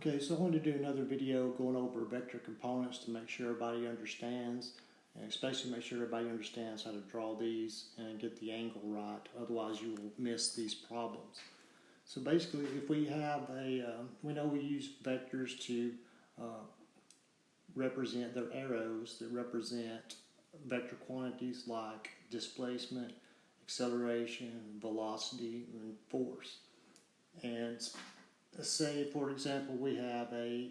Okay, so I wanted to do another video going over vector components to make sure everybody understands, and especially make sure everybody understands how to draw these and get the angle right. Otherwise, you will miss these problems. So basically, if we have we know we use vectors to represent their arrows that represent vector quantities like displacement, acceleration, velocity, and force. And let's say, for example, we have a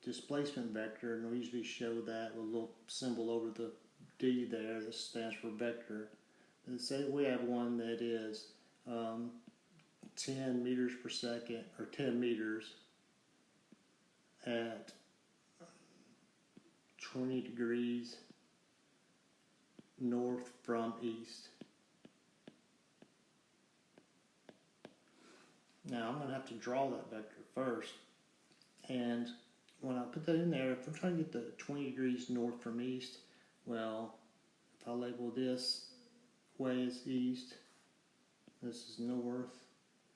displacement vector, and we usually show that with a little symbol over the D there that stands for vector. And say we have one that is 10 meters per second, or 10 meters at 20 degrees north from east. Now I'm going to have to draw that vector first, and when I put that in there, if I'm trying to get the 20 degrees north from east, well, if I label this way as east, this is north,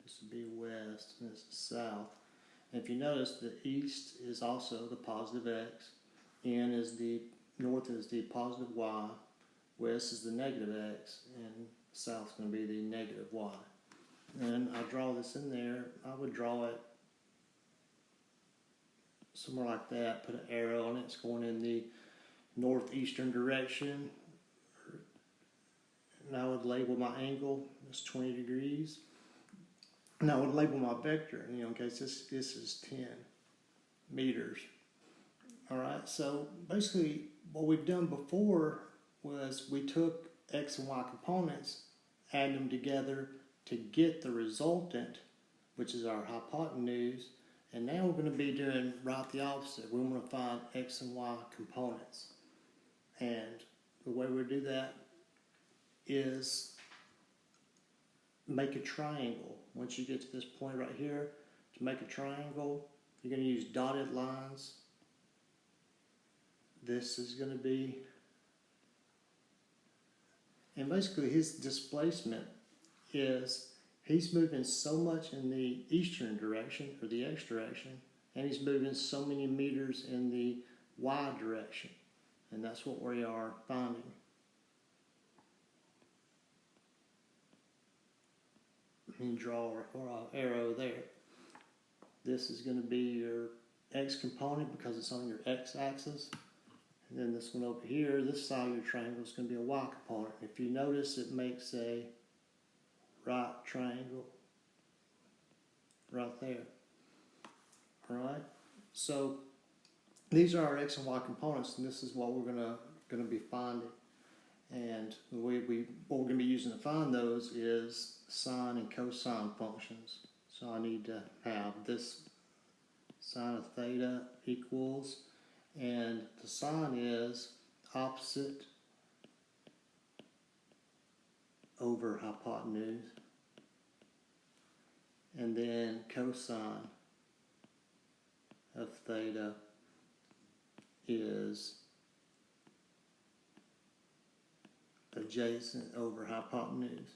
this would be west, and this is south. And if you notice, the east is also the positive x, north is the positive y, west is the negative x, and south is going to be the negative y. And I draw this in there. I would draw it somewhere like that, put an arrow on it. It's going in the northeastern direction. And I would label my angle as 20 degrees. And I would label my vector, in case this is 10 meters. Alright, so basically what we've done before was we took x and y components, add them together to get the resultant, which is our hypotenuse, and now we're going to be doing right the opposite. We want to find x and y components, and the way we do that is make a triangle. Once you get to this point right here, to make a triangle, you're going to use dotted lines. This is going to be, and basically his displacement is he's moving so much in the eastern direction, or the x direction, and he's moving so many meters in the y direction. And that's what we are finding. And draw our arrow there. This is going to be your x component because it's on your x-axis. And then this one over here, this side of your triangle, is going to be a y component. If you notice, it makes a right triangle right there. Alright, so these are our x and y components, and this is what we're gonna be finding. And what we're going to be using to find those is sine and cosine functions. So I need to have this sine of theta equals, and the sine is opposite over hypotenuse, and then cosine of theta is adjacent over hypotenuse.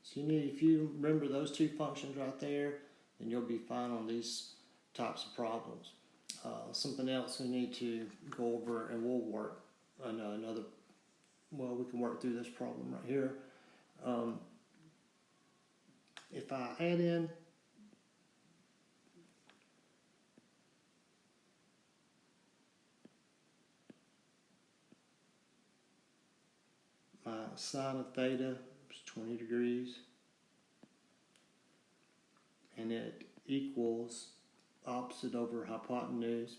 So if you remember those two functions right there, then you'll be fine on these types of problems. Something else we need to go over, and we'll work on we can work through this problem right here. If I add in my sine of theta is 20 degrees, and it equals opposite over hypotenuse,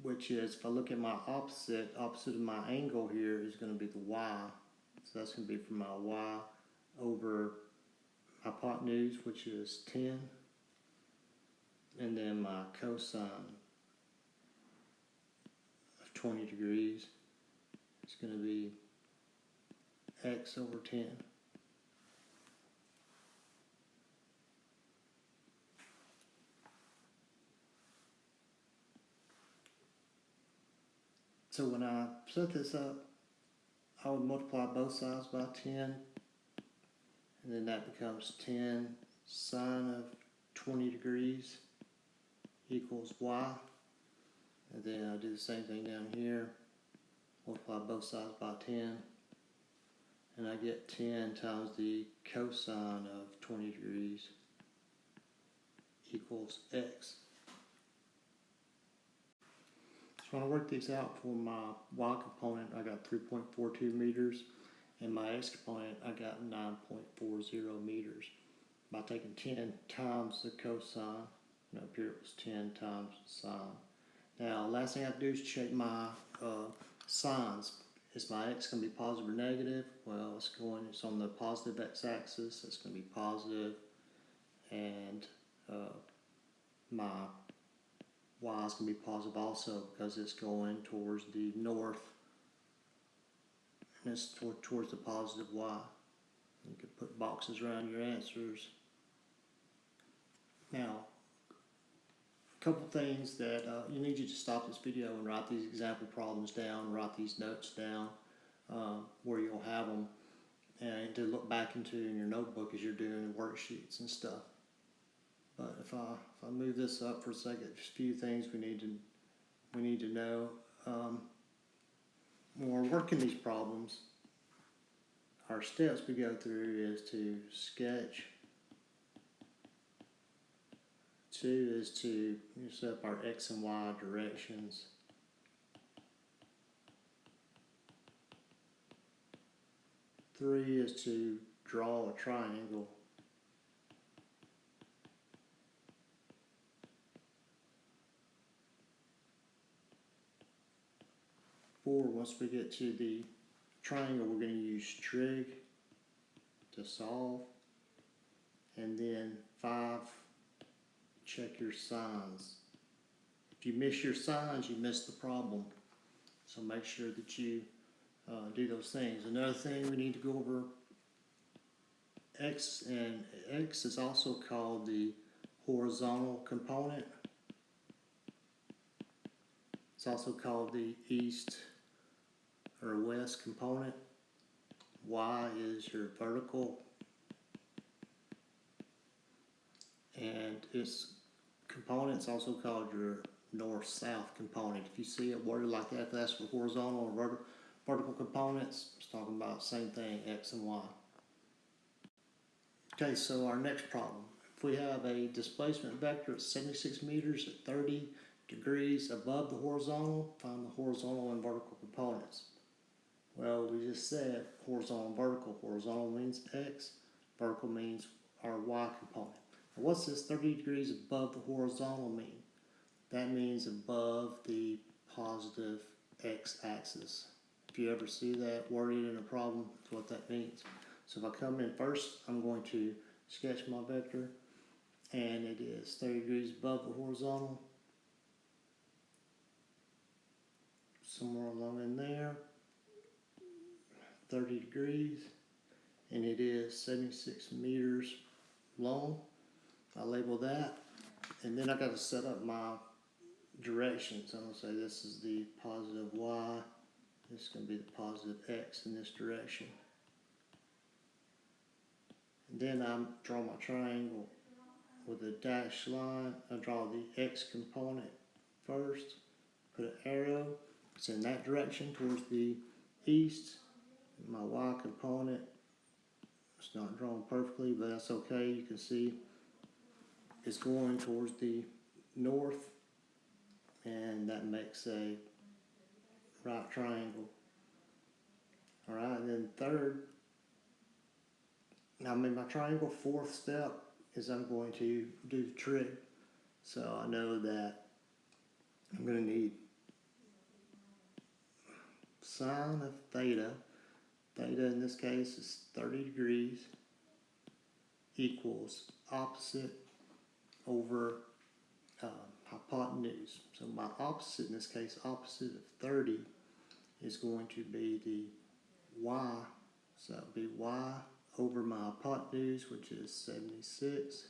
which is, if I look at my opposite of my angle here is going to be the y. So that's going to be from my y over hypotenuse, which is 10, and then my cosine of 20 degrees is going to be x over 10. So when I set this up, I would multiply both sides by 10, and then that becomes 10 sine of 20 degrees equals y. And then I do the same thing down here. Multiply both sides by 10. And I get 10 times the cosine of 20 degrees equals x. So when I work these out for my y component, I got 3.42 meters. And my x component, I got 9.40 meters. By taking 10 times the cosine, and up here it was 10 times the sine. Now, last thing I have to do is check my sines. Is my x going to be positive or negative? Well, it's on the positive x-axis. It's going to be positive, and my y is going to be positive also because it's going towards the north, and it's towards the positive y. You could put boxes around your answers. Now, a couple things that you need you to stop this video and write these example problems down, write these notes down where you'll have them, and to look back into in your notebook as you're doing worksheets and stuff. But if I move this up for a second, just a few things we need to know. When we're working these problems, our steps we go through is to sketch. 2 is to set up our x and y directions. 3 is to draw a triangle. 4, once we get to the triangle, we're going to use trig to solve. And then 5, check your signs. If you miss your signs, you miss the problem. So make sure that you do those things. Another thing we need to go over, x, and x is also called the horizontal component. It's also called the east or west component. Y is your vertical, and its component's also called your north-south component. If you see it worded like that, that's for horizontal or vertical components. It's talking about the same thing, x and y. Okay, so our next problem. If we have a displacement vector at 76 meters at 30 degrees above the horizontal, find the horizontal and vertical components. Well, we just said horizontal and vertical. Horizontal means x, vertical means our y component. Now, what's this 30 degrees above the horizontal mean? That means above the positive x-axis. If you ever see that worded in a problem, that's what that means. So if I come in first, I'm going to sketch my vector, and it is 30 degrees above the horizontal, somewhere along in there, 30 degrees, and it is 76 meters long. I label that, and then I got to set up my directions. I'm going to say this is the positive y, this is going to be the positive x in this direction. And then I draw my triangle with a dashed line. I draw the x component first, put an arrow, it's in that direction towards the east. My y component, it's not drawn perfectly, but that's okay. You can see it's going towards the north, and that makes a right triangle. Alright, and then third, now I'm in my triangle. Fourth step is I'm going to do the trig. So I know that I'm going to need sine of theta. Theta in this case is 30 degrees equals opposite over hypotenuse. So my opposite, in this case, opposite of 30 is going to be the y. So that would be y over my hypotenuse, which is 76.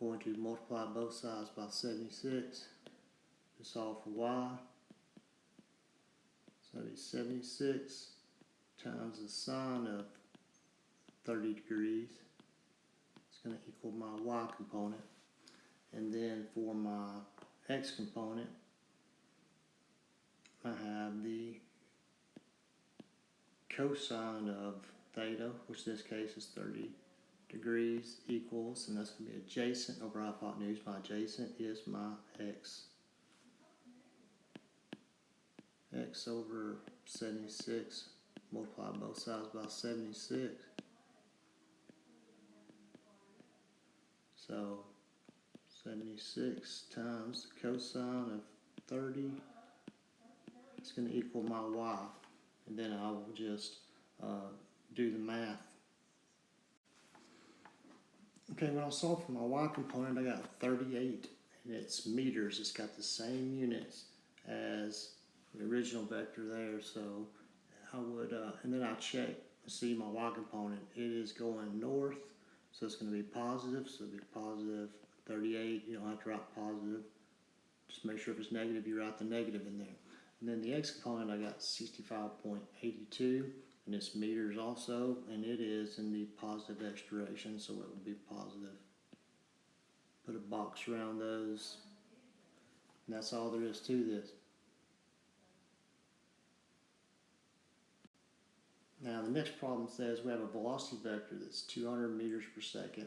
I'm going to multiply both sides by 76 to solve for y. So that would be 76 times the sine of 30 degrees. It's going to equal my y component. And then for my x component, I have the cosine of theta, which in this case is 30 degrees, equals, and that's going to be adjacent over hypotenuse. My adjacent is my x. X over 76, multiply both sides by 76. So 76 times the cosine of 30 is going to equal my y. And then I will just do the math. Okay, when I solve for my y component, I got 38, and it's meters. It's got the same units as the original vector there. So I would, and then I check to see my y component. It is going north, so it's going to be positive. So it'll be positive 38. You don't have to write positive. Just make sure if it's negative, you write the negative in there. And then the x component, I got 65.82, and it's meters also, and it is in the positive x direction, so it would be positive. Put a box around those, and that's all there is to this. Now the next problem says we have a velocity vector that's 200 meters per second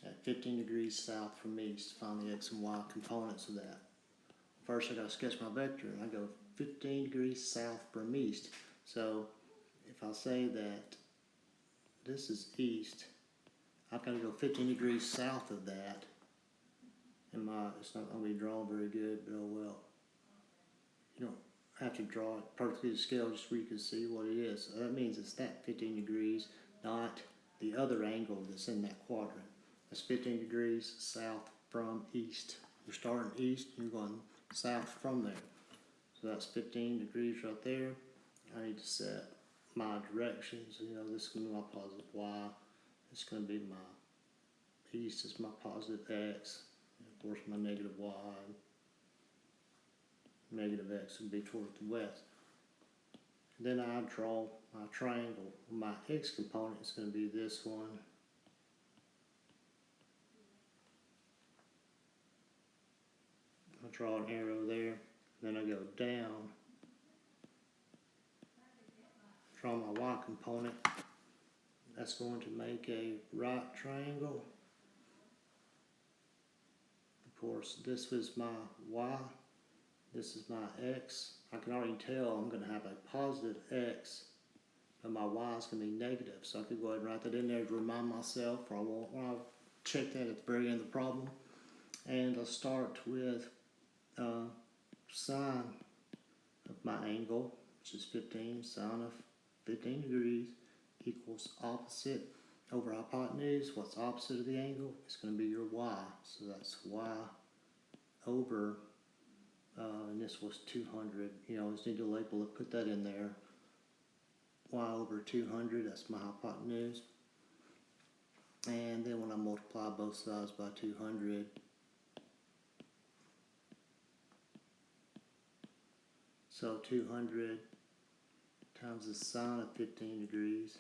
at 15 degrees south from east. Find the x and y components of that. First I got to sketch my vector, and I go 15 degrees south from east. So if I say that this is east, I've got to go 15 degrees south of that. And it's not going to be drawn very good, but oh well. You don't have to draw it perfectly to scale just so you can see what it is. So that means it's that 15 degrees, not the other angle that's in that quadrant. It's 15 degrees south from east. You're starting east, and you're going south from there. So that's 15 degrees right there. I need to set my directions. You know, this is going to be my positive y. It's going to be my east is my positive x. And of course, my negative y. Negative x would be towards the west. Then I draw my triangle. My x component is going to be this one. I draw an arrow there. Then I go down. Draw my y component. That's going to make a right triangle. Of course, this was my y. This is my x. I can already tell I'm going to have a positive x, but my y is going to be negative. So I could go ahead and write that in there to remind myself, or I'll check that at the very end of the problem. And I'll start with sine of my angle, which is 15, sine of 15 degrees equals opposite over hypotenuse. What's opposite of the angle? It's going to be your y. So that's y over, and this was 200. You know, just need to label it, put that in there. Y over 200, that's my hypotenuse. And then when I multiply both sides by 200, so 200 times the sine of 15 degrees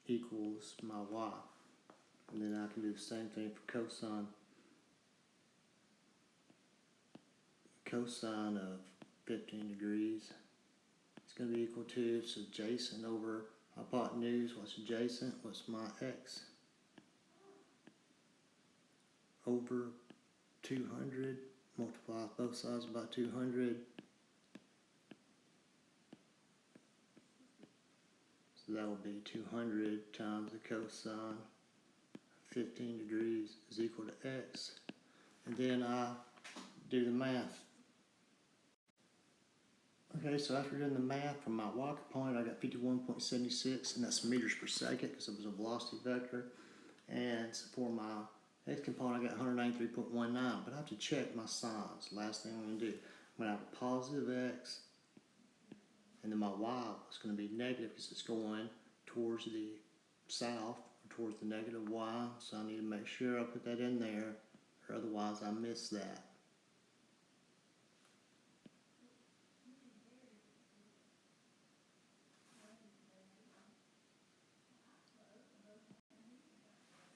equals my y. And then I can do the same thing for cosine. Cosine of 15 degrees is going to be equal to, it's adjacent over hypotenuse. What's adjacent? What's my x? Over 200, multiply both sides by 200. So that will be 200 times the cosine of 15 degrees is equal to x. And then I do the math. Okay, so after doing the math from my y component, I got 51.76, and that's meters per second because it was a velocity vector. And for my x component, I got 193.19, but I have to check my signs. Last thing I'm going to do, I'm going to have a positive x, and then my y is going to be negative because it's going towards the south, or towards the negative y. So I need to make sure I put that in there, or otherwise I miss that.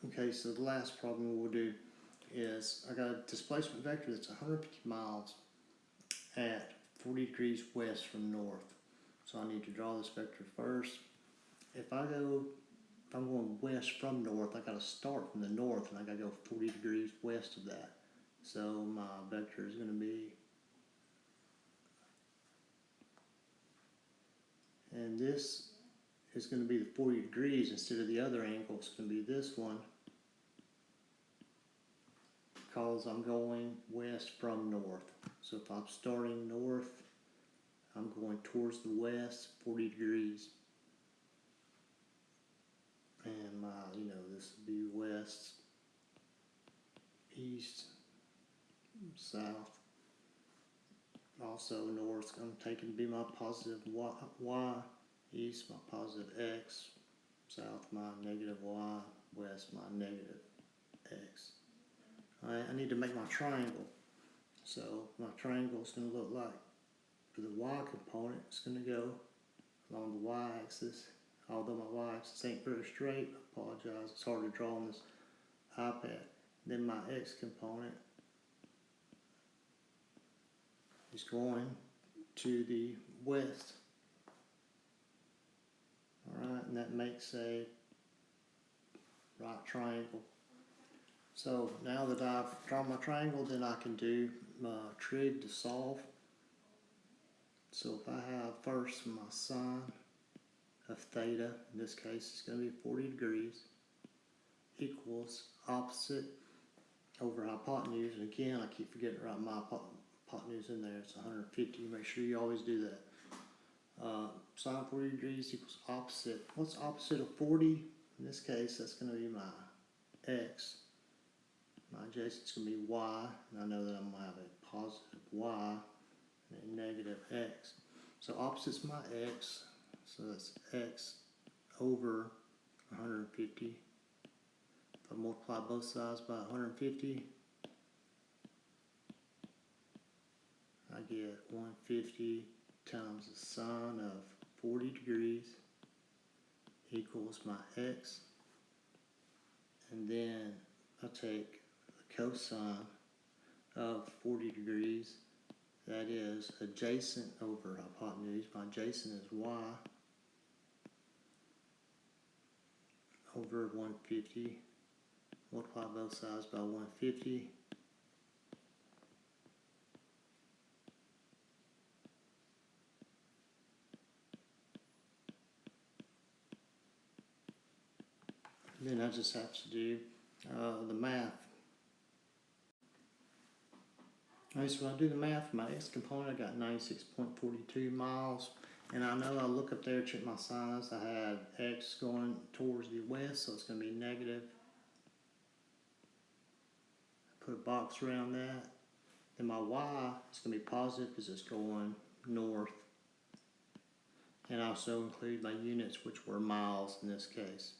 Okay, so the last problem we'll do is I got a displacement vector that's 150 miles at 40 degrees west from north. So I need to draw this vector first. If I'm going west from north, I gotta start from the north and I gotta go 40 degrees west of that. So my vector is gonna be, and this is gonna be the 40 degrees instead of the other angle. It's gonna be this one, because I'm going west from north. So if I'm starting north, I'm going towards the west, 40 degrees. And my, this would be west, east, south. Also north, I'm taking to be my positive y, east my positive x, south my negative y, west my negative x. Alright, I need to make my triangle. So my triangle is going to look like, for the y component, it's going to go along the y-axis. Although my y-axis ain't very straight, I apologize, it's hard to draw on this iPad. Then my x component is going to the west. Alright, and that makes a right triangle. So now that I've drawn my triangle, then I can do my trig to solve. So if I have first my sine of theta, in this case it's going to be 40 degrees, equals opposite over hypotenuse. And again, I keep forgetting to write my hypotenuse in there. It's 150. Make sure you always do that. Sine 40 degrees equals opposite. What's opposite of 40? In this case, that's going to be my x. My adjacent is going to be y. And I know that I'm going to have a positive y and a negative x. So opposite's my x. So that's x over 150. If I multiply both sides by 150, I get 150 times the sine of 40 degrees equals my x. And then I take the cosine of 40 degrees, that is adjacent over hypotenuse. My adjacent is y over 150. Multiply both sides by 150. Then I just have to do the math. Alright, so when I do the math for my x component, I got 96.42 miles. And I know I look up there, check my signs. I had x going towards the west, so it's going to be negative. Put a box around that. Then my y is going to be positive because it's going north. And I also include my units, which were miles in this case.